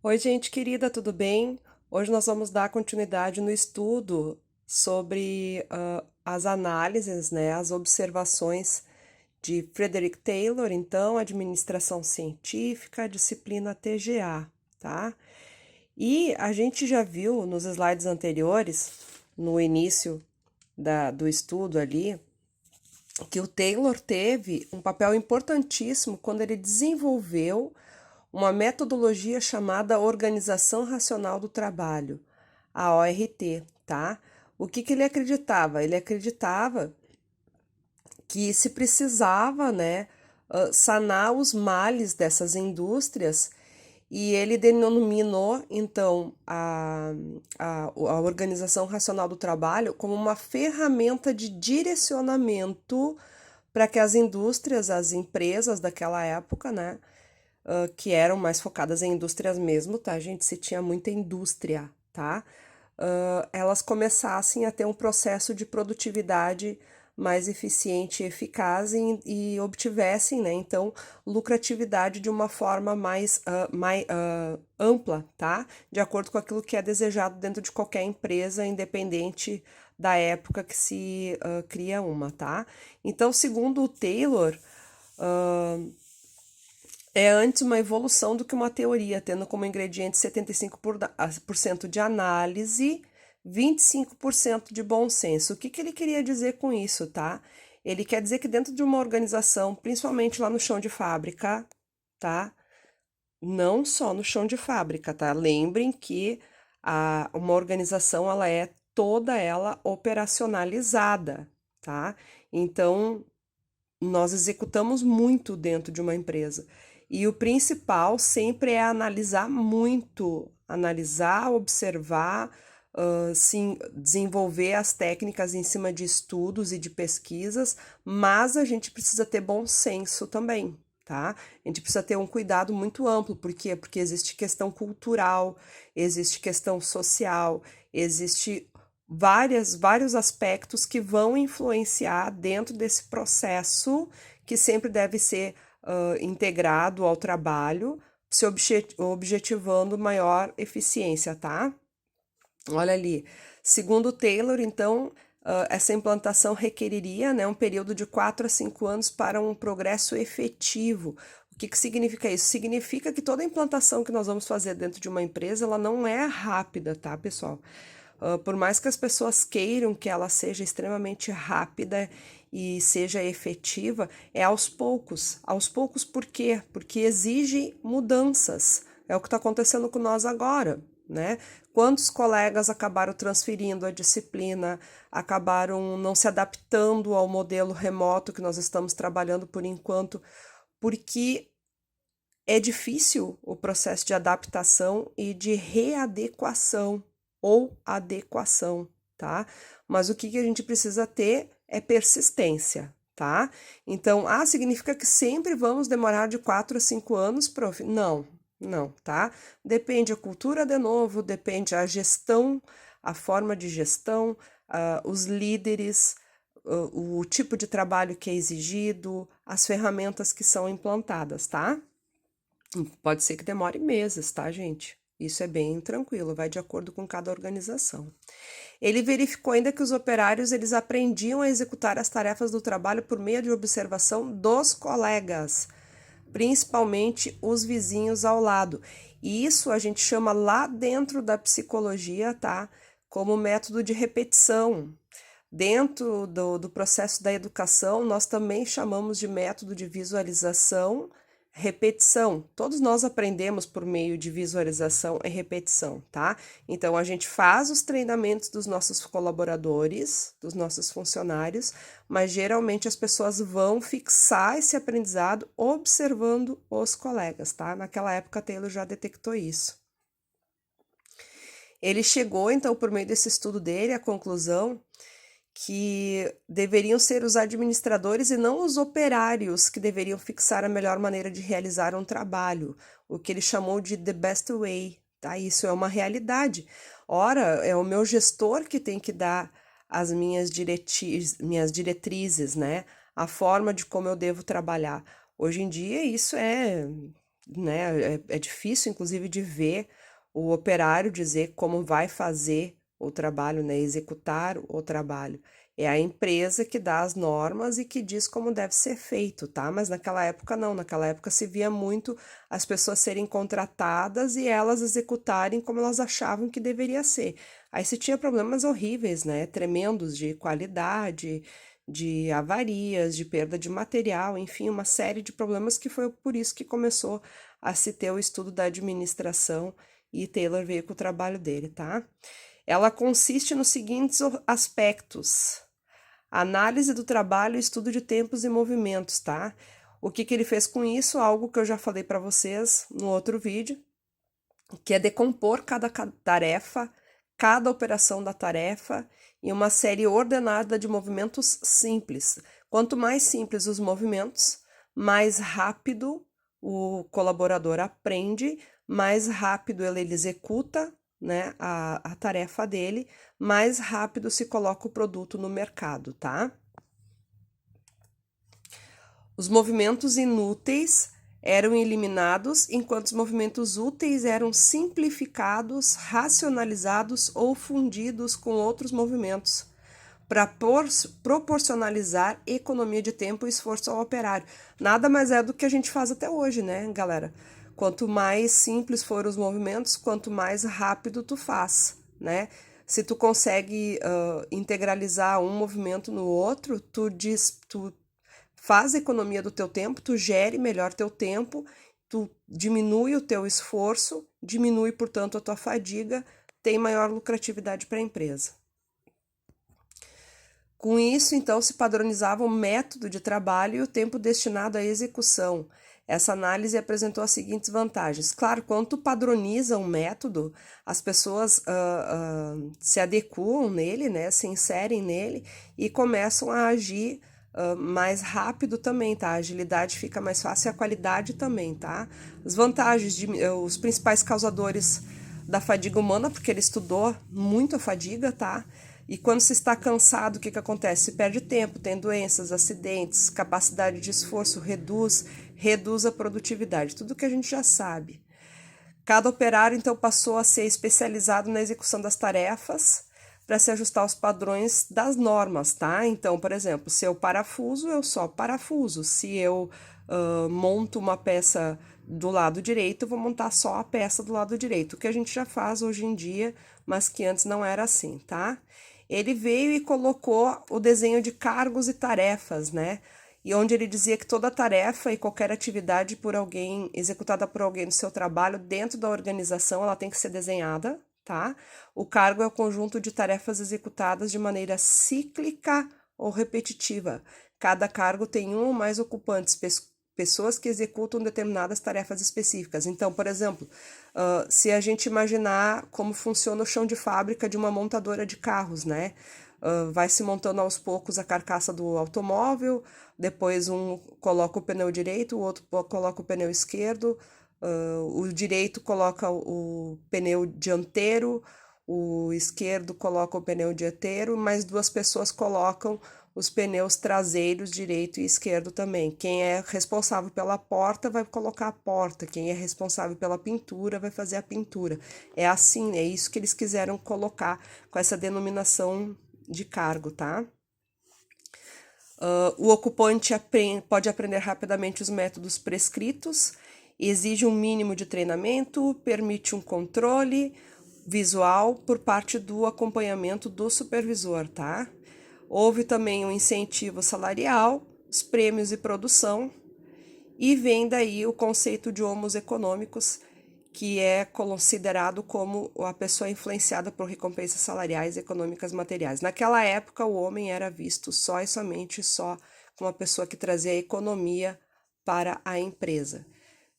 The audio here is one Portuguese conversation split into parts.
Oi, gente querida, tudo bem? Hoje nós vamos dar continuidade no estudo sobre as análises, né, as observações de Frederick Taylor, então, Administração Científica, disciplina TGA, tá? E a gente já viu nos slides anteriores, no início do estudo ali, que o Taylor teve um papel importantíssimo quando ele desenvolveu uma metodologia chamada Organização Racional do Trabalho, a ORT, tá? O que ele acreditava? Ele acreditava que se precisava, né, sanar os males dessas indústrias e ele denominou, então, a Organização Racional do Trabalho como uma ferramenta de direcionamento para que as indústrias, as empresas daquela época, né, que eram mais focadas em indústrias mesmo, tá, gente? Se tinha muita indústria, tá? Elas começassem a ter um processo de produtividade mais eficiente e eficaz e obtivessem, né, então, lucratividade de uma forma mais ampla, tá? De acordo com aquilo que é desejado dentro de qualquer empresa, independente da época que se cria uma, tá? Então, segundo o Taylor, uh, é antes uma evolução do que uma teoria, tendo como ingrediente 75% de análise, 25% de bom senso. O que ele queria dizer com isso, tá? Ele quer dizer que dentro de uma organização, principalmente lá no chão de fábrica, tá? Não só no chão de fábrica, tá? Lembrem que uma organização, ela é toda ela operacionalizada, tá? Então, nós executamos muito dentro de uma empresa. E o principal sempre é analisar muito, analisar, observar, sim, desenvolver as técnicas em cima de estudos e de pesquisas, mas a gente precisa ter bom senso também, tá? A gente precisa ter um cuidado muito amplo, por quê? Porque existe questão cultural, existe questão social, existe vários aspectos que vão influenciar dentro desse processo que sempre deve ser integrado ao trabalho, se objetivando maior eficiência, tá? Olha ali. Segundo Taylor, então, essa implantação requeriria, né, um período de 4 a 5 anos para um progresso efetivo. O que significa isso? Significa que toda implantação que nós vamos fazer dentro de uma empresa, ela não é rápida, tá, pessoal? Por mais que as pessoas queiram que ela seja extremamente rápida e seja efetiva, é aos poucos. Aos poucos, por quê? Porque exige mudanças. É o que está acontecendo com nós agora, né? Quantos colegas acabaram transferindo a disciplina, acabaram não se adaptando ao modelo remoto que nós estamos trabalhando por enquanto, porque é difícil o processo de adaptação e de readequação ou adequação, tá? Mas o que a gente precisa ter é persistência, tá? Então, significa que sempre vamos demorar de 4 a 5 anos, prof? Não, não, tá? Depende a cultura de novo, depende a gestão, a forma de gestão, os líderes, o tipo de trabalho que é exigido, as ferramentas que são implantadas, tá? Pode ser que demore meses, tá, gente? Isso é bem tranquilo, vai de acordo com cada organização. Ele verificou ainda que os operários eles aprendiam a executar as tarefas do trabalho por meio de observação dos colegas, principalmente os vizinhos ao lado. E isso a gente chama lá dentro da psicologia, tá? Como método de repetição. Dentro do processo da educação, nós também chamamos de método de visualização, repetição. Todos nós aprendemos por meio de visualização e repetição, tá? Então, a gente faz os treinamentos dos nossos colaboradores, dos nossos funcionários, mas geralmente as pessoas vão fixar esse aprendizado observando os colegas, tá? Naquela época, Taylor já detectou isso. Ele chegou, então, por meio desse estudo dele, à conclusão que deveriam ser os administradores e não os operários que deveriam fixar a melhor maneira de realizar um trabalho, o que ele chamou de the best way, tá? Isso é uma realidade. Ora, é o meu gestor que tem que dar as minhas diretrizes, né? A forma de como eu devo trabalhar. Hoje em dia, isso é né? É difícil, inclusive, de ver o operário dizer como vai fazer o trabalho, né? Executar o trabalho. É a empresa que dá as normas e que diz como deve ser feito, tá? Mas naquela época não, naquela época se via muito as pessoas serem contratadas e elas executarem como elas achavam que deveria ser. Aí se tinha problemas horríveis, né? Tremendos de qualidade, de avarias, de perda de material, enfim, uma série de problemas que foi por isso que começou a se ter o estudo da administração e Taylor veio com o trabalho dele, tá? Ela consiste nos seguintes aspectos: análise do trabalho, estudo de tempos e movimentos, tá? O que que ele fez com isso? Algo que eu já falei para vocês no outro vídeo, que é decompor cada tarefa, cada operação da tarefa em uma série ordenada de movimentos simples. Quanto mais simples os movimentos, mais rápido o colaborador aprende, mais rápido ele executa, né, a tarefa dele, mais rápido se coloca o produto no mercado, tá? Os movimentos inúteis eram eliminados, enquanto os movimentos úteis eram simplificados, racionalizados ou fundidos com outros movimentos, para proporcionalizar economia de tempo e esforço ao operário. Nada mais é do que a gente faz até hoje, né, galera? Quanto mais simples forem os movimentos, quanto mais rápido tu faz, né? Se tu consegue integralizar um movimento no outro, tu faz a economia do teu tempo, tu gere melhor teu tempo, tu diminui o teu esforço, diminui, portanto, a tua fadiga, tem maior lucratividade para a empresa. Com isso, então, se padronizava o método de trabalho e o tempo destinado à execução. Essa análise apresentou as seguintes vantagens. Claro, quando tu padroniza um método, as pessoas se adequam nele, né, se inserem nele e começam a agir mais rápido também, tá? A agilidade fica mais fácil e a qualidade também, tá? As vantagens, os principais causadores da fadiga humana, porque ele estudou muito a fadiga, tá? E quando se está cansado, o que acontece? Se perde tempo, tem doenças, acidentes, capacidade de esforço reduz a produtividade, tudo que a gente já sabe. Cada operário, então, passou a ser especializado na execução das tarefas para se ajustar aos padrões das normas, tá? Então, por exemplo, se eu parafuso, eu só parafuso. Se eu monto uma peça do lado direito, eu vou montar só a peça do lado direito, o que a gente já faz hoje em dia, mas que antes não era assim, tá? Ele veio e colocou o desenho de cargos e tarefas, né? E onde ele dizia que toda tarefa e qualquer atividade por alguém, executada por alguém no seu trabalho, dentro da organização, ela tem que ser desenhada, tá? O cargo é o conjunto de tarefas executadas de maneira cíclica ou repetitiva. Cada cargo tem um ou mais ocupantes, pessoas que executam determinadas tarefas específicas. Então, por exemplo, se a gente imaginar como funciona o chão de fábrica de uma montadora de carros, né? Vai se montando aos poucos a carcaça do automóvel, depois um coloca o pneu direito, o outro coloca o pneu esquerdo, o direito coloca o pneu dianteiro, o esquerdo coloca o pneu dianteiro, mais duas pessoas colocam os pneus traseiros, direito e esquerdo também. Quem é responsável pela porta vai colocar a porta, quem é responsável pela pintura vai fazer a pintura. É assim, é isso que eles quiseram colocar com essa denominação de cargo, tá? O ocupante pode aprender rapidamente os métodos prescritos, exige um mínimo de treinamento, permite um controle visual por parte do acompanhamento do supervisor, tá? Houve também um incentivo salarial, os prêmios e produção, e vem daí o conceito de homos econômicos, que é considerado como a pessoa influenciada por recompensas salariais, econômicas, materiais. Naquela época, o homem era visto só e somente só como uma pessoa que trazia a economia para a empresa.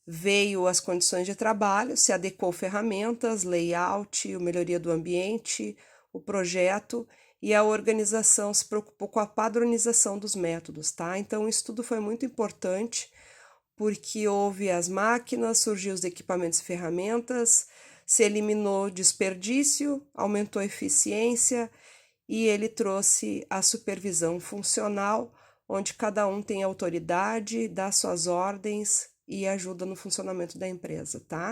Veio as condições de trabalho, se adequou ferramentas, layout, melhoria do ambiente, o projeto, e a organização se preocupou com a padronização dos métodos, tá? Então, o estudo foi muito importante, porque houve as máquinas, surgiu os equipamentos e ferramentas, se eliminou desperdício, aumentou a eficiência e ele trouxe a supervisão funcional, onde cada um tem autoridade, dá suas ordens e ajuda no funcionamento da empresa, tá?